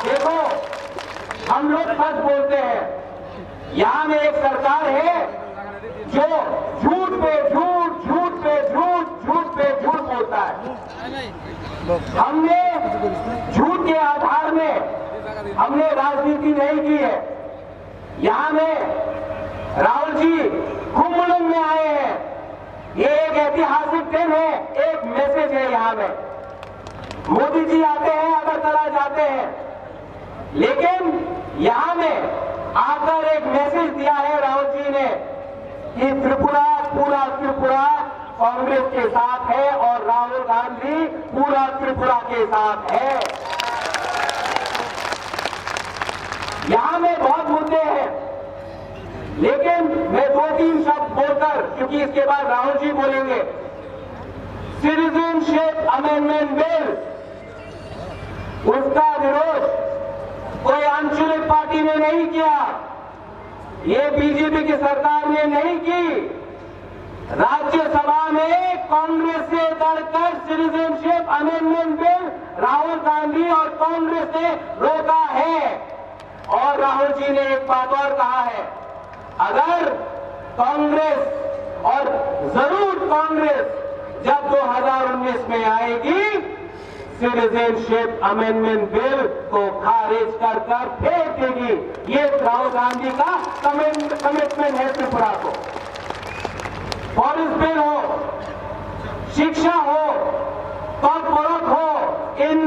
देखो, हम लोग सच बोलते हैं। यहाँ में एक सरकार है जो झूठ पे झूठ, झूठ पे झूठ, झूठ पे झूठ बोलता है। हमने झूठ के आधार में हमने राजनीति नहीं की है। यहाँ में राहुल जी कुंभ में आए हैं, ये एक ऐतिहासिक दिन है, एक मैसेज है। यहाँ में मोदी जी आते हैं, अगरतला जाते हैं, लेकिन यहाँ में आकर एक मैसेज दिया है राहुल जी ने कि त्रिपुरा, पूरा त्रिपुरा कांग्रेस के साथ है और राहुल गांधी पूरा त्रिपुरा के साथ है। यहां में बहुत मुद्दे हैं, लेकिन मैं 2-3 शब्द बोलकर, क्योंकि इसके बाद राहुल जी बोलेंगे। सिटीजनशिप अमेंडमेंट बिल, उसका विरोध कोई आंचलिक पार्टी ने नहीं किया, ये बीजेपी की सरकार ने नहीं की। राज्यसभा में कांग्रेस से लड़कर citizenship amendment bill Rahul Gandhi और कांग्रेस ने रोका है। और राहुल जी ने एक बात और कहा है, अगर कांग्रेस, और जरूर कांग्रेस जब 2019 में आएगी, सिटीजनशिप अमेंडमेंट बिल को खारिज कर फेंक देगी। ये राहुल गांधी का कमिटमेंट है त्रिपुरा को। फॉरेस्ट बिल हो, शिक्षा हो, कॉर्पोरेट हो, in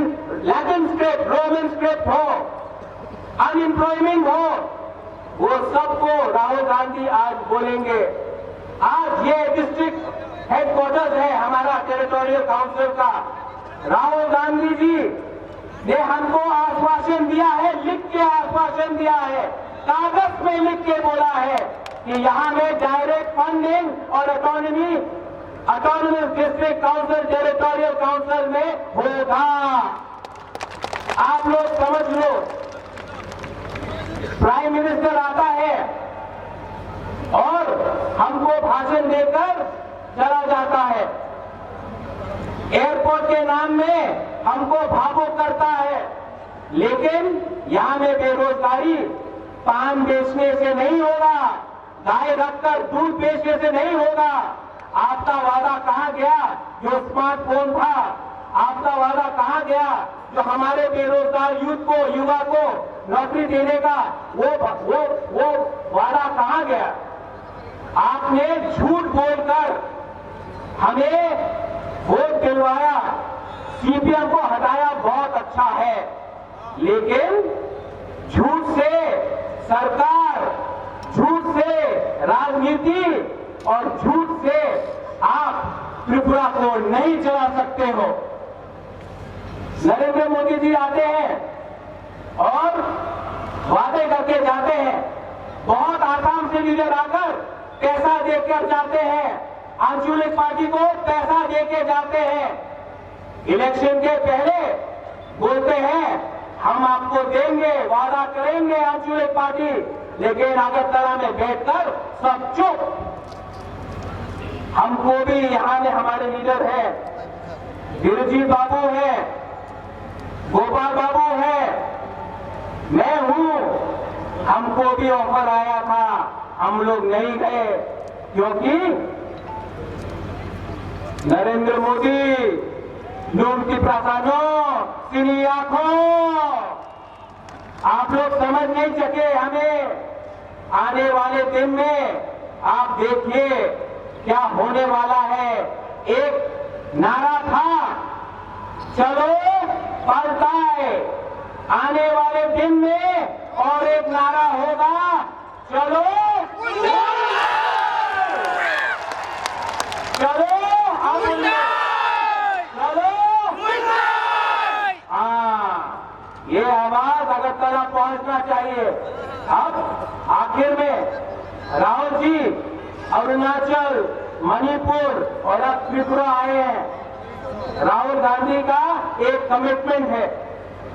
Latin script, Roman script हो, अनएम्प्लॉयमेंट हो, वो सबको राहुल गांधी आज बोलेंगे। आज ये डिस्ट्रिक्ट हेडक्वार्टर्स है हमारा टेरिटोरियल काउंसिल का। राहुल गांधी जी ने हमको आश्वासन दिया है, लिख के आश्वासन दिया है, कागज में लिख के बोला है कि यहां में डायरेक्ट फंडिंग और autonomous district council, territorial council में होगा। आप लोग समझ लो, प्राइम मिनिस्टर आता है और हमको भाषण देकर चला जाता है, एयरपोर्ट के नाम में हमको भावुक करता है, लेकिन यहां में बेरोजगारी पान बेचने से नहीं होगा, गाय रखकर दूध बेचने से नहीं होगा। आपका वादा कहां गया जो स्मार्टफोन था? आपका वादा कहां गया जो हमारे बेरोजगार यूथ को, युवा को नौकरी देने का? वो वादा कहां गया? आपने झूठ बोलकर हमें वोट दिलवाया, सीपीएम को हटाया, बहुत अच्छा है, लेकिन झूठ से सरकार, झूठ से राजनीति और झूठ से आप त्रिपुरा को नहीं चला सकते हो। नरेंद्र मोदी जी आते हैं और वादे करके जाते हैं, बहुत आसाम से लीडर आकर पैसा देकर जाते हैं, आंचलिक पार्टी को पैसा देके जाते हैं, इलेक्शन के पहले बोलते हैं हम आपको देंगे, वादा करेंगे आंचलिक पार्टी, लेकिन अगरतला में बैठकर सब चुप। हमको भी यहाँ में हमारे लीडर है, गिरिजी बाबू है, गोपाल बाबू है, मैं हूं, हमको भी ऑफर आया था, हम लोग नहीं गए, क्योंकि नरेंद्र मोदी लूमती प्रसादो सिनी आंखों, आप लोग समझ नहीं सके हमें। आने वाले दिन में आप देखिए क्या होने वाला है। एक नारा था चलो पलटाए, आने वाले दिन में और एक नारा होगा चलो चलो ये आवाज अगरतला पहुंचना चाहिए। अब आखिर में राहुल जी अरुणाचल, मणिपुर और अब त्रिपुरा आए हैं। राहुल गांधी का एक कमिटमेंट है,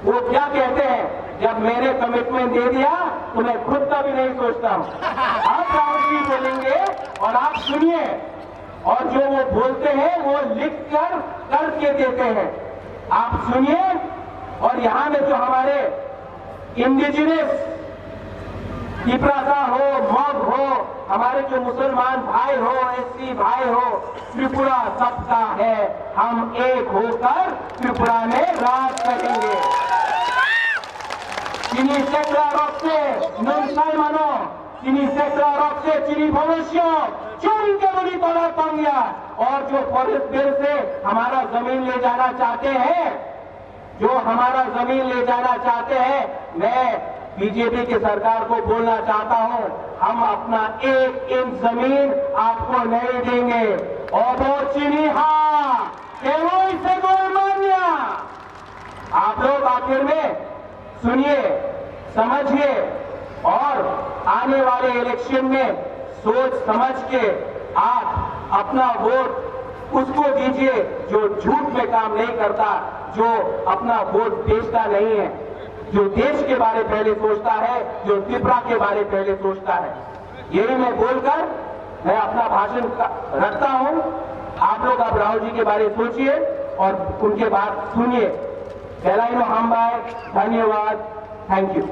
वो क्या कहते हैं, जब मैंने कमिटमेंट दे दिया तो मैं खुद का भी नहीं सोचता हूं। अब राहुल जी बोलेंगे और आप सुनिए, और जो वो बोलते हैं वो लिख कर करके देते हैं, आप सुनिए। और यहां में जो हमारे इंडिजिनस तिपरासा हो, मग हो, हमारे जो मुसलमान भाई हो, एससी भाई हो, त्रिपुरा सबका है। हम एक होकर त्रिपुरा में राज करेंगे। चिनी सेक्रा रक्से नंसाई मानो, चिनी सेक्रा रक्से चिनी भविष्य चोरी के बड़ी तोड़ा पंगिया। और जो फॉरेस्ट बिल से हमारा जमीन ले जाना चाहते हैं, जो हमारा जमीन ले जाना चाहते हैं, मैं बीजेपी की सरकार को बोलना चाहता हूं, हम अपना 1 इंच जमीन आपको नहीं देंगे। और वो चीनी से कोई मान्या। आप लोग आखिर में सुनिए, समझिए और आने वाले इलेक्शन में सोच समझ के आप अपना वोट उसको दीजिए जो झूठ में काम नहीं करता, जो अपना वोट बेचता नहीं है, जो देश के बारे पहले सोचता है, जो त्रिपुरा के बारे पहले सोचता है। यही मैं बोलकर मैं अपना भाषण रखता हूं। आप लोग अब राहुल जी के बारे सोचिए और उनके बात सुनिए। बेलाइनो हम भाई, धन्यवाद, थैंक यू।